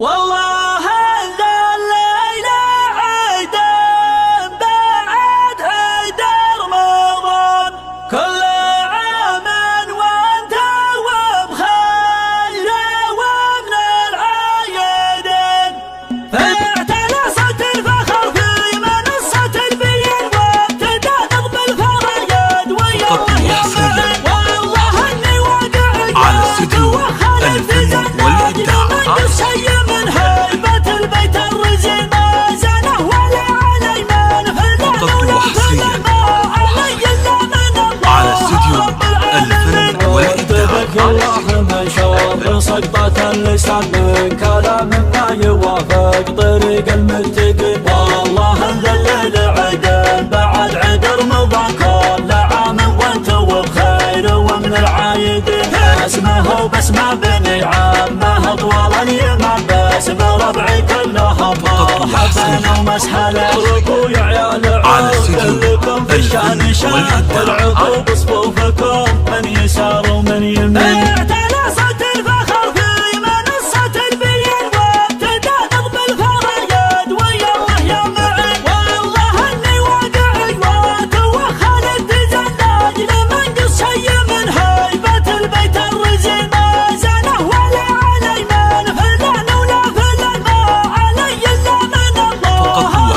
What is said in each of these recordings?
والله الليلة عيد بعد عيد رمضان، كل عام وانت وبخير ومن العايدين، فاعتنصت الفخر في منصة البيين وابتدى نظم الفرايد ويا الله يا معين. والله اني واقع على استديو الفن والإبداع شي من هيبة البيت الرزين ما زنه ولا علي من فلان ولا فلان ما علي إلا من الله على استديو الفن والإبداع. الله من شر سقطة اللسان من كلام ما يوافق طريق المتقين، والله الليل عيد بعد عيد رمضان، كل عام وانت وبخير ومن العايدين، اسمه وبسمه بني عامه طوال اليمن، باسم ربعي كلهم مرحبا ومسهلا، ربوع عيال عود كلكم في الشان شان، والعقوب صفوفكم من يسار ومن يمين، اعتنصت الفخر في منصة البيين وابتدى نظم الفرايد ويا الله يا معين. والله اني واقع واتوخى التزلج لمن قص شي من هيبة البيت الرزين ما زنه ولا علي من فلان ولا فلان ما علي الا من الله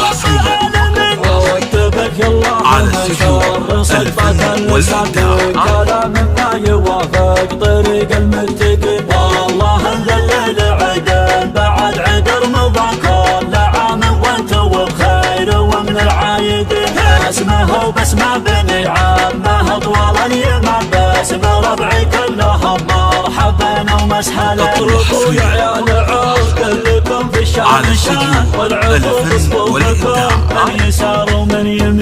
رب العالمين. واكتبك يلا على استديو الفن والإبداع. كلام ما يوافق طريق المتقين، والله الليل عيد بعد عيد رمضان، كل عام وانت وبخير ومن العايدين، اسمه وبسمه بني عامه طوال اليمن، باسم ربعي كلهم مرحبا ومسهلا، ربوع يا عيال عود كلكم في الشان على شان، استديو والعقوب الفن صفوفكم والإبداع. من يسار ومن يمين.